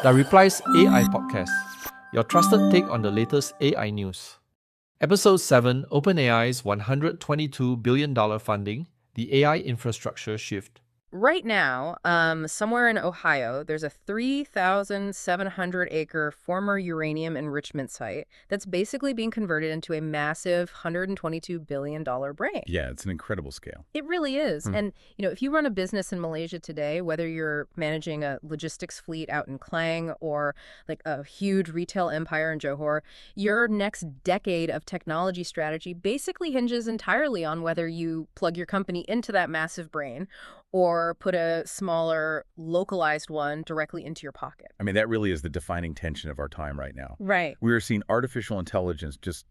DahReply's AI Podcast, your trusted take on the latest AI news. Episode 7, OpenAI's $122 billion funding, the AI infrastructure shift. Right now, somewhere in Ohio, there's a 3,700-acre former uranium enrichment site that's basically being converted into a massive $122 billion brain. Yeah, it's an incredible scale. It really is. And, if you run a business in Malaysia today, whether you're managing a logistics fleet out in Klang or like a huge retail empire in Johor, your next decade of technology strategy basically hinges entirely on whether you plug your company into that massive brain or put a smaller, localized one directly into your pocket. I mean, that really is the defining tension of our time right now. Right. We are seeing artificial intelligence just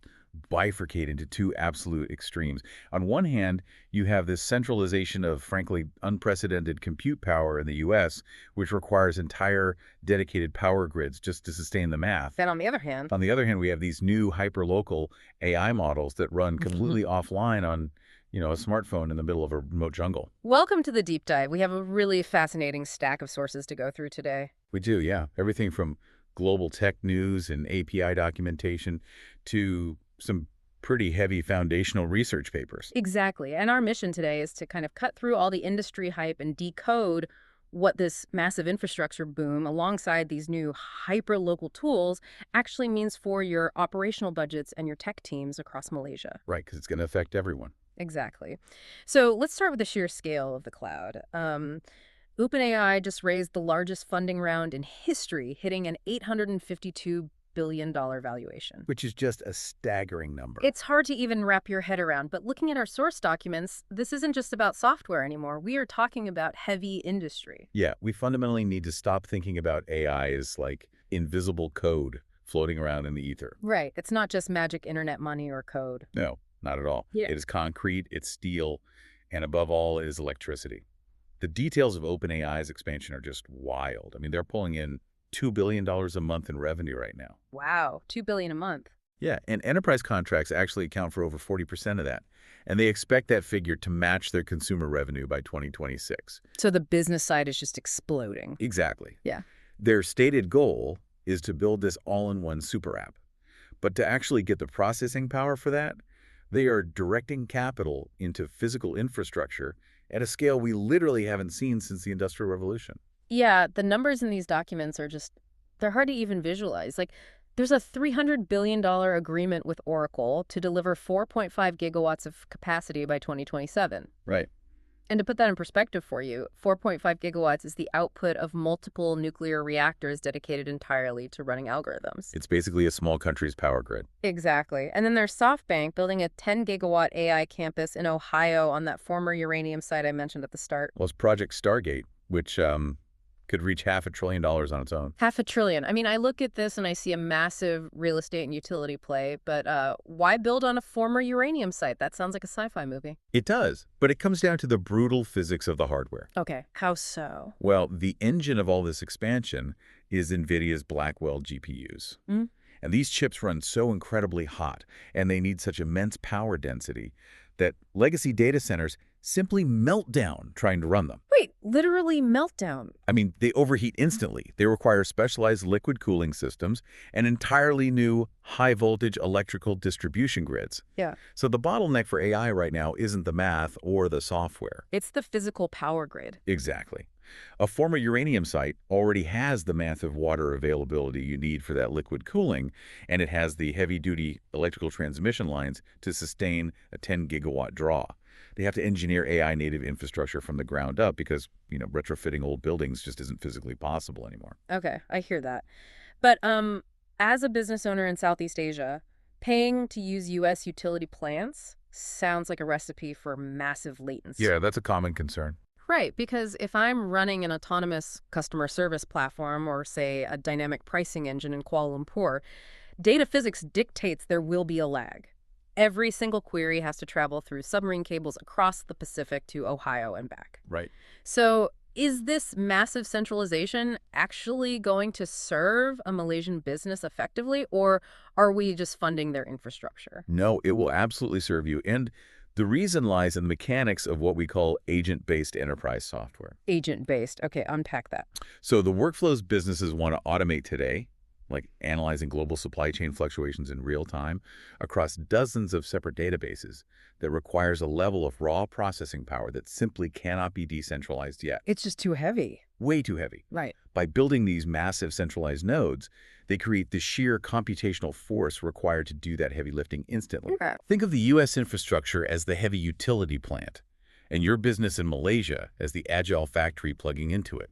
bifurcate into two absolute extremes. On one hand, you have this centralization of, frankly, unprecedented compute power in the U.S., which requires entire dedicated power grids just to sustain the math. Then on the other hand, we have these new hyperlocal AI models that run completely offline on a smartphone in the middle of a remote jungle. Welcome to the deep dive. We have a really fascinating stack of sources to go through today. We do, yeah. Everything from global tech news and API documentation to some pretty heavy foundational research papers. Exactly. And our mission today is to kind of cut through all the industry hype and decode what this massive infrastructure boom alongside these new hyper-local tools actually means for your operational budgets and your tech teams across Malaysia. Right, because it's going to affect everyone. Exactly. So let's start with the sheer scale of the cloud. OpenAI just raised the largest funding round in history, hitting an $852 billion valuation. Which is just a staggering number. It's hard to even wrap your head around, but looking at our source documents, this isn't just about software anymore. We are talking about heavy industry. Yeah, we fundamentally need to stop thinking about AI as like invisible code floating around in the ether. Right. It's not just magic internet money or code. No. Not at all. Yeah. It is concrete, it's steel, and above all, it is electricity. The details of OpenAI's expansion are just wild. I mean, they're pulling in $2 billion a month in revenue right now. Wow, $2 billion a month. Yeah, and enterprise contracts actually account for over 40% of that. And they expect that figure to match their consumer revenue by 2026. So the business side is just exploding. Exactly. Yeah. Their stated goal is to build this all-in-one super app. But to actually get the processing power for that, they are directing capital into physical infrastructure at a scale we literally haven't seen since the Industrial Revolution. Yeah, the numbers in these documents are they're hard to even visualize. Like, there's a $300 billion agreement with Oracle to deliver 4.5 gigawatts of capacity by 2027. Right. And to put that in perspective for you, 4.5 gigawatts is the output of multiple nuclear reactors dedicated entirely to running algorithms. It's basically a small country's power grid. Exactly. And then there's SoftBank building a 10-gigawatt AI campus in Ohio on that former uranium site I mentioned at the start. Well, it's Project Stargate, which could reach $500 billion on its own. $500 billion. I mean, I look at this and I see a massive real estate and utility play, but why build on a former uranium site? That sounds like a sci-fi movie. It does, but it comes down to the brutal physics of the hardware. Okay, how so? Well, the engine of all this expansion is NVIDIA's Blackwell GPUs. And these chips run so incredibly hot, and they need such immense power density that legacy data centers simply melt down trying to run them. Wait, literally meltdown? I mean, they overheat instantly. They require specialized liquid cooling systems and entirely new high-voltage electrical distribution grids. Yeah. So the bottleneck for AI right now isn't the math or the software. It's the physical power grid. Exactly. A former uranium site already has the massive water availability you need for that liquid cooling, and it has the heavy-duty electrical transmission lines to sustain a 10-gigawatt draw. They have to engineer AI-native infrastructure from the ground up because, retrofitting old buildings just isn't physically possible anymore. Okay, I hear that. But as a business owner in Southeast Asia, paying to use U.S. utility plants sounds like a recipe for massive latency. Yeah, that's a common concern. Right, because if I'm running an autonomous customer service platform or, say, a dynamic pricing engine in Kuala Lumpur, data physics dictates there will be a lag. Every single query has to travel through submarine cables across the Pacific to Ohio and back. Right. So is this massive centralization actually going to serve a Malaysian business effectively, or are we just funding their infrastructure? No, it will absolutely serve you. And The reason lies in the mechanics of what we call agent-based enterprise software. Agent-based. Okay, unpack that. So the workflows businesses want to automate today, like analyzing global supply chain fluctuations in real time across dozens of separate databases, that requires a level of raw processing power that simply cannot be decentralized yet. It's just too heavy. Way too heavy. Right. By building these massive centralized nodes, they create the sheer computational force required to do that heavy lifting instantly. Okay. Think of the U.S. infrastructure as the heavy utility plant, and your business in Malaysia as the agile factory plugging into it.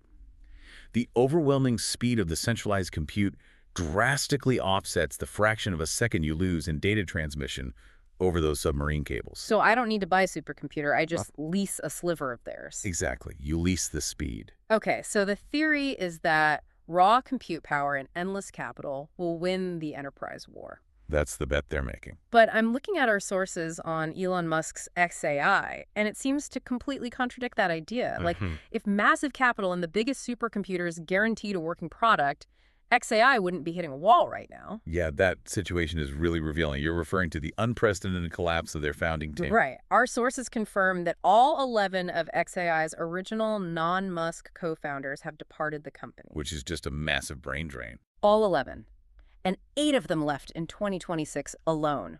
The overwhelming speed of the centralized compute drastically offsets the fraction of a second you lose in data transmission over those submarine cables. So I don't need to buy a supercomputer. I just lease a sliver of theirs. Exactly. You lease the speed. Okay, so the theory is that raw compute power and endless capital will win the enterprise war. That's the bet they're making. But I'm looking at our sources on Elon Musk's XAI, and it seems to completely contradict that idea. Like, if massive capital and the biggest supercomputers guaranteed a working product, XAI wouldn't be hitting a wall right now. Yeah, that situation is really revealing. You're referring to the unprecedented collapse of their founding team. Right. Our sources confirm that all 11 of XAI's original non-Musk co-founders have departed the company. Which is just a massive brain drain. All 11. And 8 of them left in 2026 alone.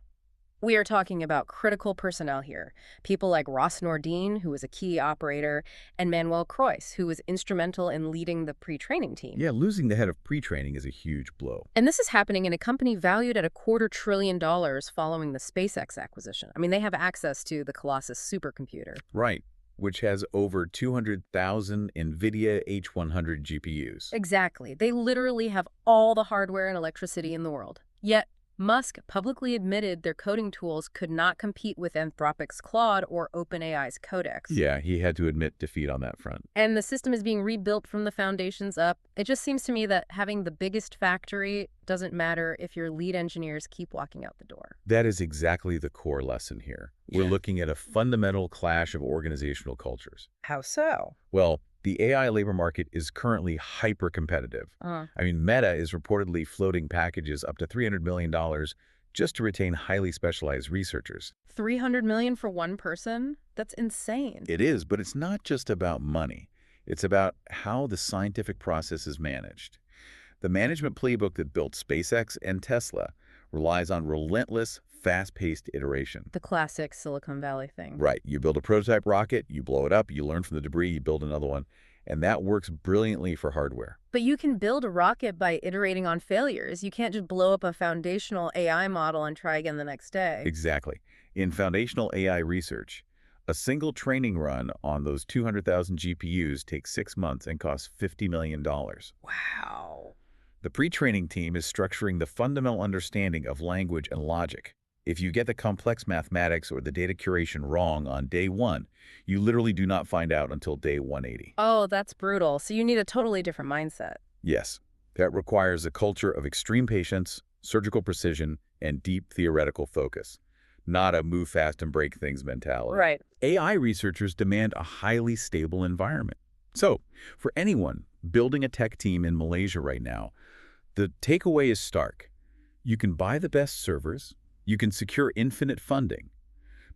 We are talking about critical personnel here. People like Ross Nordin, who was a key operator, and Manuel Croix, who was instrumental in leading the pre-training team. Yeah, losing the head of pre-training is a huge blow. And this is happening in a company valued at $250 billion following the SpaceX acquisition. I mean, they have access to the Colossus supercomputer. Right, which has over 200,000 NVIDIA H100 GPUs. Exactly. They literally have all the hardware and electricity in the world. Yet, Musk publicly admitted their coding tools could not compete with Anthropic's Claude or OpenAI's Codex. Yeah, he had to admit defeat on that front. And the system is being rebuilt from the foundations up. It just seems to me that having the biggest factory doesn't matter if your lead engineers keep walking out the door. That is exactly the core lesson here. We're looking at a fundamental clash of organizational cultures. How so? Well, the AI labor market is currently hyper-competitive. I mean, Meta is reportedly floating packages up to $300 million just to retain highly specialized researchers. $300 million for one person? That's insane. It is, but it's not just about money. It's about how the scientific process is managed. The management playbook that built SpaceX and Tesla relies on relentless, fast-paced iteration. The classic Silicon Valley thing. Right. You build a prototype rocket, you blow it up, you learn from the debris, you build another one, and that works brilliantly for hardware. But you can build a rocket by iterating on failures. You can't just blow up a foundational AI model and try again the next day. Exactly. In foundational AI research, a single training run on those 200,000 GPUs takes 6 months and costs $50 million. Wow. The pre-training team is structuring the fundamental understanding of language and logic. If you get the complex mathematics or the data curation wrong on day 1, you literally do not find out until day 180. Oh, that's brutal. So you need a totally different mindset. Yes, that requires a culture of extreme patience, surgical precision, and deep theoretical focus, not a move fast and break things mentality. Right. AI researchers demand a highly stable environment. So, for anyone building a tech team in Malaysia right now, the takeaway is stark. You can buy the best servers, you can secure infinite funding,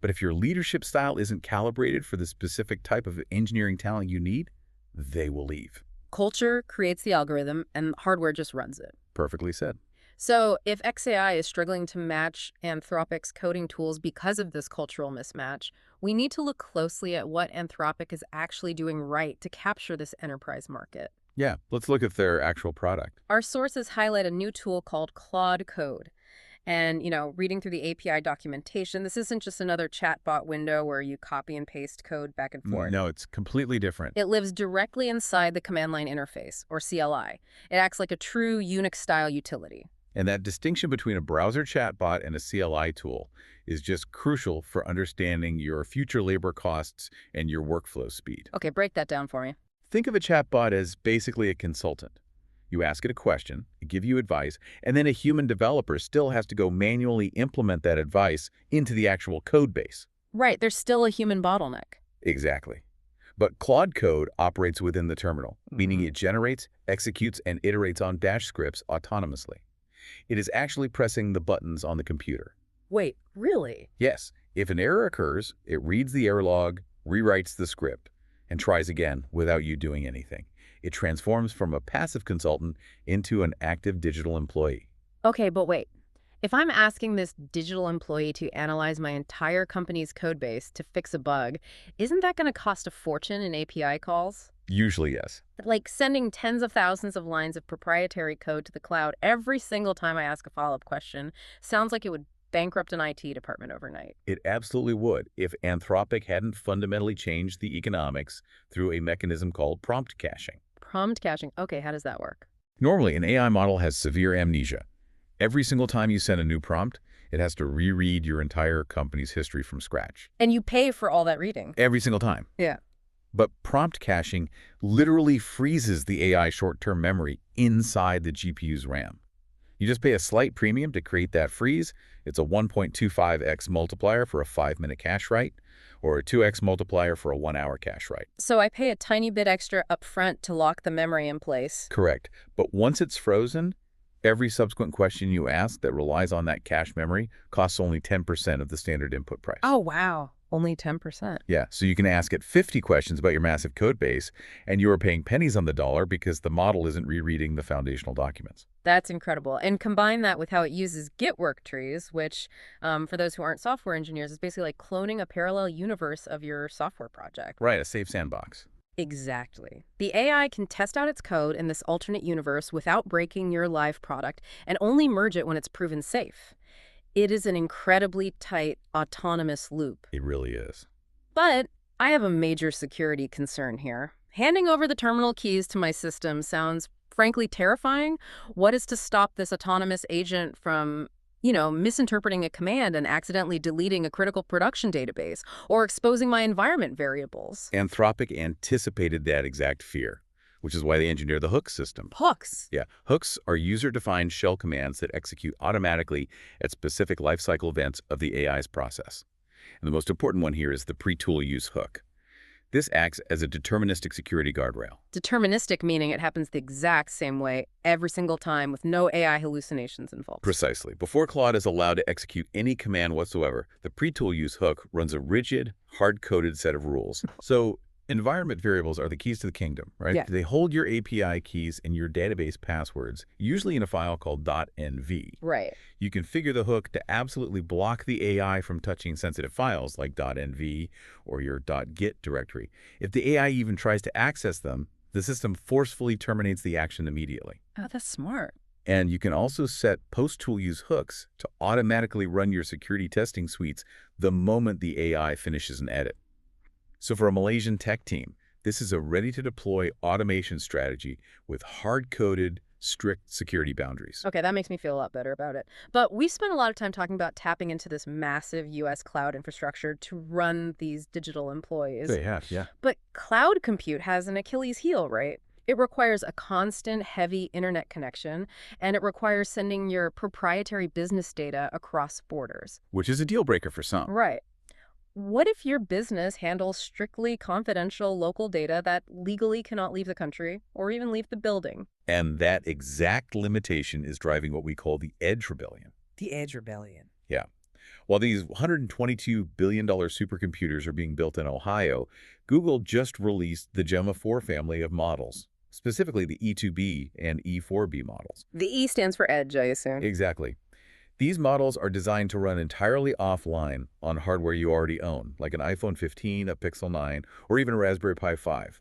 but if your leadership style isn't calibrated for the specific type of engineering talent you need, they will leave. Culture creates the algorithm, and hardware just runs it. Perfectly said. So if XAI is struggling to match Anthropic's coding tools because of this cultural mismatch, we need to look closely at what Anthropic is actually doing right to capture this enterprise market. Yeah, let's look at their actual product. Our sources highlight a new tool called Claude Code. And, reading through the API documentation, this isn't just another chatbot window where you copy and paste code back and forth. No, it's completely different. It lives directly inside the command line interface, or CLI. It acts like a true Unix-style utility. And that distinction between a browser chatbot and a CLI tool is just crucial for understanding your future labor costs and your workflow speed. Okay, break that down for me. Think of a chatbot as basically a consultant. You ask it a question, it gives you advice, and then a human developer still has to go manually implement that advice into the actual code base. Right, there's still a human bottleneck. Exactly. But Claude Code operates within the terminal, meaning it generates, executes, and iterates on Dash scripts autonomously. It is actually pressing the buttons on the computer. Wait, really? Yes, if an error occurs, it reads the error log, rewrites the script, and tries again without you doing anything. It transforms from a passive consultant into an active digital employee. Okay, but wait. If I'm asking this digital employee to analyze my entire company's code base to fix a bug, isn't that going to cost a fortune in API calls? Usually, yes. Like sending tens of thousands of lines of proprietary code to the cloud every single time I ask a follow-up question sounds like it would bankrupt an IT department overnight. It absolutely would if Anthropic hadn't fundamentally changed the economics through a mechanism called prompt caching. Prompt caching. Okay, how does that work? Normally, an AI model has severe amnesia. Every single time you send a new prompt, it has to reread your entire company's history from scratch. And you pay for all that reading. Every single time. Yeah. But prompt caching literally freezes the AI short-term memory inside the GPU's RAM. You just pay a slight premium to create that freeze. It's a 1.25x multiplier for a 5-minute cache write, or a 2x multiplier for a 1-hour cache write. So I pay a tiny bit extra up front to lock the memory in place. Correct. But once it's frozen, every subsequent question you ask that relies on that cache memory costs only 10% of the standard input price. Oh, wow. Only 10%. Yeah, so you can ask it 50 questions about your massive code base, and you are paying pennies on the dollar because the model isn't rereading the foundational documents. That's incredible. And combine that with how it uses Git work trees, which, for those who aren't software engineers, is basically like cloning a parallel universe of your software project. Right, a safe sandbox. Exactly. The AI can test out its code in this alternate universe without breaking your live product and only merge it when it's proven safe. It is an incredibly tight, autonomous loop. It really is. But I have a major security concern here. Handing over the terminal keys to my system sounds frankly terrifying. What is to stop this autonomous agent from, misinterpreting a command and accidentally deleting a critical production database or exposing my environment variables? Anthropic anticipated that exact fear, which is why they engineered the hook system. Hooks. Yeah, hooks are user-defined shell commands that execute automatically at specific lifecycle events of the AI's process. And the most important one here is the pre-tool use hook. This acts as a deterministic security guardrail. Deterministic meaning it happens the exact same way every single time with no AI hallucinations involved. Precisely. Before Claude is allowed to execute any command whatsoever, the pre-tool use hook runs a rigid, hard-coded set of rules. So environment variables are the keys to the kingdom, right? Yeah. They hold your API keys and your database passwords, usually in a file called .nv. Right. You configure the hook to absolutely block the AI from touching sensitive files like .nv or your .git directory. If the AI even tries to access them, the system forcefully terminates the action immediately. Oh, that's smart. And you can also set post-tool use hooks to automatically run your security testing suites the moment the AI finishes an edit. So for a Malaysian tech team, this is a ready-to-deploy automation strategy with hard-coded, strict security boundaries. Okay, that makes me feel a lot better about it. But we spent a lot of time talking about tapping into this massive U.S. cloud infrastructure to run these digital employees. They have, yeah. But cloud compute has an Achilles heel, right? It requires a constant, heavy internet connection, and it requires sending your proprietary business data across borders. Which is a deal breaker for some. Right. What if your business handles strictly confidential local data that legally cannot leave the country or even leave the building? And that exact limitation is driving what we call the Edge Rebellion. The Edge Rebellion. Yeah. While these $122 billion supercomputers are being built in Ohio, Google just released the Gemma 4 family of models, specifically the E2B and E4B models. The E stands for Edge, I assume. Exactly. These models are designed to run entirely offline on hardware you already own, like an iPhone 15, a Pixel 9, or even a Raspberry Pi 5.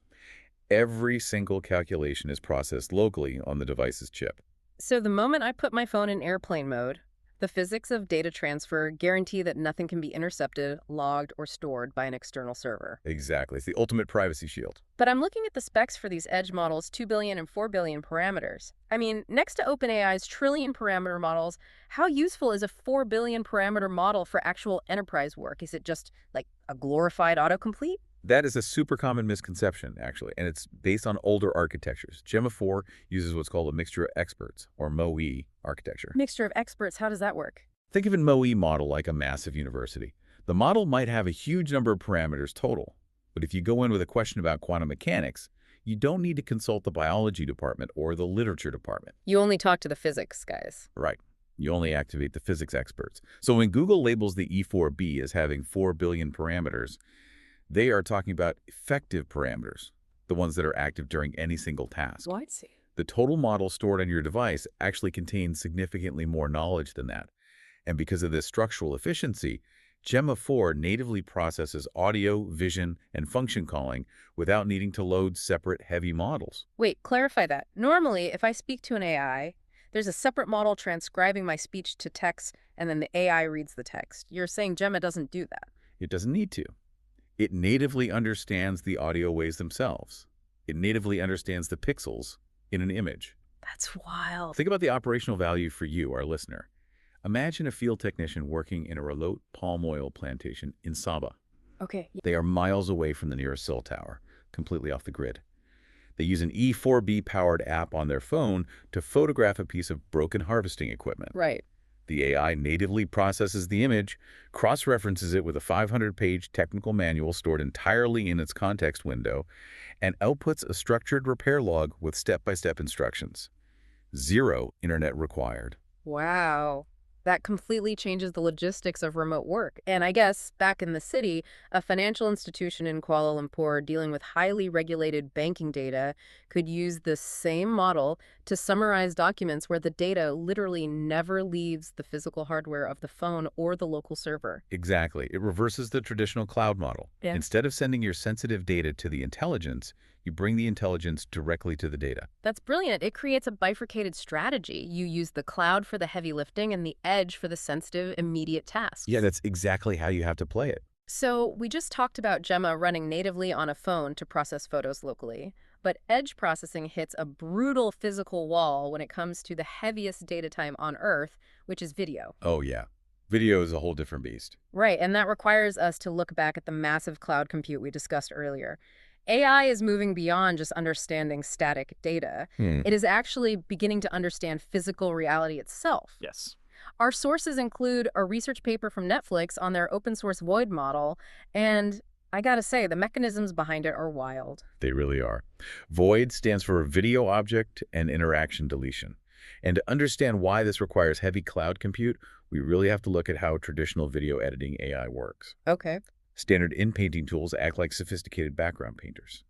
Every single calculation is processed locally on the device's chip. So the moment I put my phone in airplane mode, the physics of data transfer guarantee that nothing can be intercepted, logged, or stored by an external server. Exactly. It's the ultimate privacy shield. But I'm looking at the specs for these Edge models' 2 billion and 4 billion parameters. I mean, next to OpenAI's trillion parameter models, how useful is a 4 billion parameter model for actual enterprise work? Is it just like a glorified autocomplete? That is a super common misconception, actually, and it's based on older architectures. Gemma 4 uses what's called a mixture of experts, or MoE architecture. Mixture of experts, how does that work? Think of a MoE model like a massive university. The model might have a huge number of parameters total, but if you go in with a question about quantum mechanics, you don't need to consult the biology department or the literature department. You only talk to the physics guys. Right. You only activate the physics experts. So when Google labels the E4B as having 4 billion parameters, they are talking about effective parameters, the ones that are active during any single task. Oh, I see. The total model stored on your device actually contains significantly more knowledge than that. And because of this structural efficiency, Gemma 4 natively processes audio, vision, and function calling without needing to load separate heavy models. Wait, clarify that. Normally, if I speak to an AI, there's a separate model transcribing my speech to text, and then the AI reads the text. You're saying Gemma doesn't do that? It doesn't need to. It natively understands the audio waves themselves. It natively understands the pixels in an image. That's wild. Think about the operational value for you, our listener. Imagine a field technician working in a remote palm oil plantation in Sabah. Okay. They are miles away from the nearest cell tower, completely off the grid. They use an E4B-powered app on their phone to photograph a piece of broken harvesting equipment. Right. The AI natively processes the image, cross-references it with a 500-page technical manual stored entirely in its context window, and outputs a structured repair log with step-by-step instructions. 0 internet required. Wow. That completely changes the logistics of remote work. And I guess, back in the city, a financial institution in Kuala Lumpur dealing with highly regulated banking data could use the same model to summarize documents where the data literally never leaves the physical hardware of the phone or the local server. Exactly. It reverses the traditional cloud model. Yeah. Instead of sending your sensitive data to the intelligence, you bring the intelligence directly to the data. That's brilliant. It creates a bifurcated strategy. You use the cloud for the heavy lifting and the edge for the sensitive, immediate tasks. Yeah, that's exactly how you have to play it. So we just talked about Gemma running natively on a phone to process photos locally, but edge processing hits a brutal physical wall when it comes to the heaviest data time on Earth, which is video. Oh, yeah. Video is a whole different beast. Right, and that requires us to look back at the massive cloud compute we discussed earlier. AI is moving beyond just understanding static data. It is actually beginning to understand physical reality itself. Yes. Our sources include a research paper from Netflix on their open source Void model, and I gotta say, the mechanisms behind it are wild. They really are. Void stands for Video Object and Interaction Deletion. And to understand why this requires heavy cloud compute, we really have to look at how traditional video editing AI works. Okay. Standard in-painting tools act like sophisticated background painters.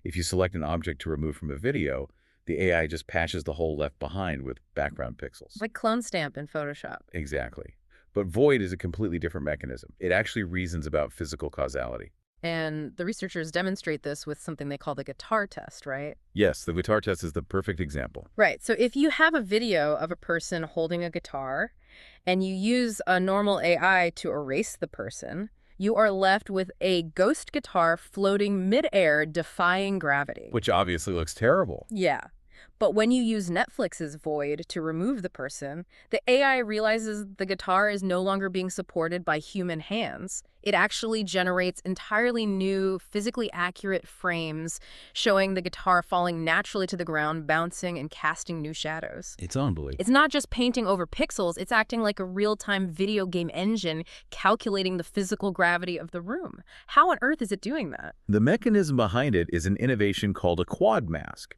If you select an object to remove from a video, the AI just patches the hole left behind with background pixels. Like clone stamp in Photoshop. Exactly. But Void is a completely different mechanism. It actually reasons about physical causality. And the researchers demonstrate this with something they call the guitar test, right? Yes, the guitar test is the perfect example. Right. So if you have a video of a person holding a guitar and you use a normal AI to erase the person, you are left with a ghost guitar floating midair, defying gravity. Which obviously looks terrible. Yeah. But when you use Netflix's Void to remove the person, the AI realizes the guitar is no longer being supported by human hands. It actually generates entirely new, physically accurate frames showing the guitar falling naturally to the ground, bouncing and casting new shadows. It's unbelievable. It's not just painting over pixels, it's acting like a real-time video game engine calculating the physical gravity of the room. How on earth is it doing that? The mechanism behind it is an innovation called a quad mask.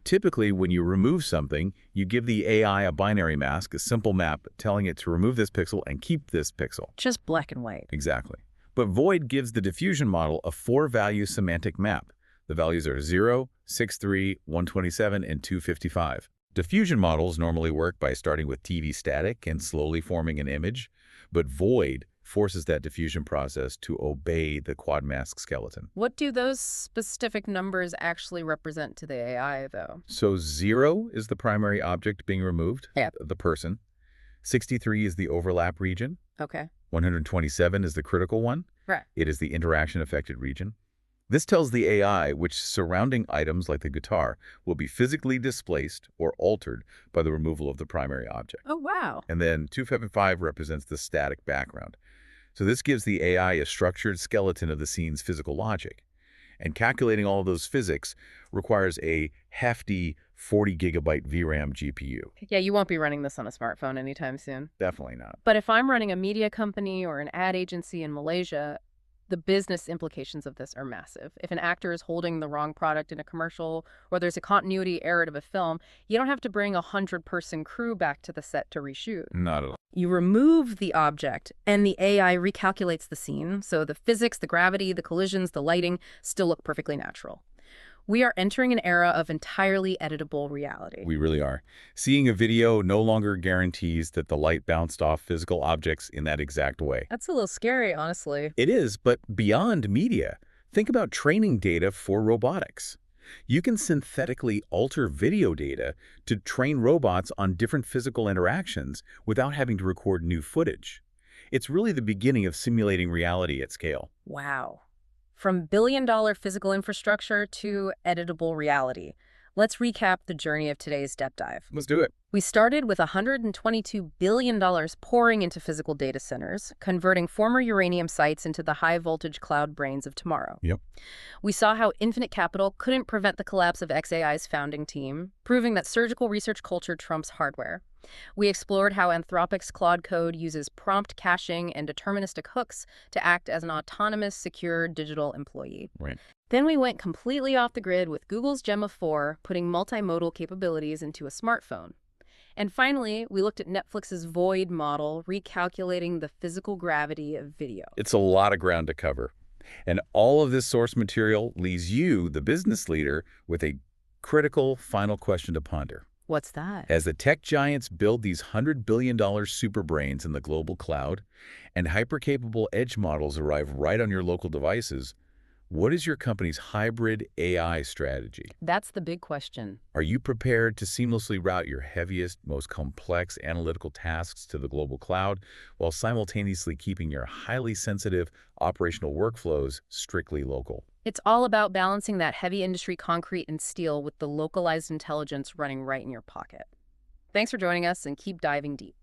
Typically, when you remove something, you give the AI a binary mask, a simple map telling it to remove this pixel and keep this pixel. Just black and white. Exactly. But Void gives the diffusion model a 4-value semantic map. The values are 0, 63, 127, and 255. Diffusion models normally work by starting with TV static and slowly forming an image, but Void forces that diffusion process to obey the quad mask skeleton. What do those specific numbers actually represent to the AI, though? So 0 is the primary object being removed, Yep. the person. 63 is the overlap region. Okay. 127 is the critical one. Right. It is the interaction-affected region. This tells the AI which surrounding items like the guitar will be physically displaced or altered by the removal of the primary object. Oh, wow. And then 255 represents the static background. So this gives the AI a structured skeleton of the scene's physical logic. And calculating all of those physics requires a hefty 40-gigabyte VRAM GPU. Yeah, you won't be running this on a smartphone anytime soon. Definitely not. But if I'm running a media company or an ad agency in Malaysia, The business implications of this are massive. If an actor is holding the wrong product in a commercial, or there's a continuity error of a film, you don't have to bring a 100-person crew back to the set to reshoot. Not at all. You remove the object, and the AI recalculates the scene, so the physics, the gravity, the collisions, the lighting still look perfectly natural. We are entering an era of entirely editable reality. We really are. Seeing a video no longer guarantees that the light bounced off physical objects in that exact way. That's a little scary, honestly. It is, but beyond media, think about training data for robotics. You can synthetically alter video data to train robots on different physical interactions without having to record new footage. It's really the beginning of simulating reality at scale. Wow. From billion-dollar physical infrastructure to editable reality. Let's recap the journey of today's deep dive. Let's do it. We started with $122 billion pouring into physical data centers, converting former uranium sites into the high-voltage cloud brains of tomorrow. Yep. We saw how infinite capital couldn't prevent the collapse of xAI's founding team, proving that surgical research culture trumps hardware. We explored how Anthropic's Claude code uses prompt caching and deterministic hooks to act as an autonomous, secure digital employee. Right. Then we went completely off the grid with Google's Gemma 4 putting multimodal capabilities into a smartphone. And finally, we looked at Netflix's Void model, recalculating the physical gravity of video. It's a lot of ground to cover. And all of this source material leaves you, the business leader, with a critical final question to ponder. What's that? As the tech giants build these $100 billion superbrains in the global cloud and hyper-capable edge models arrive right on your local devices, what is your company's hybrid AI strategy? That's the big question. Are you prepared to seamlessly route your heaviest, most complex analytical tasks to the global cloud while simultaneously keeping your highly sensitive operational workflows strictly local? It's all about balancing that heavy industry concrete and steel with the localized intelligence running right in your pocket. Thanks for joining us, and keep diving deep.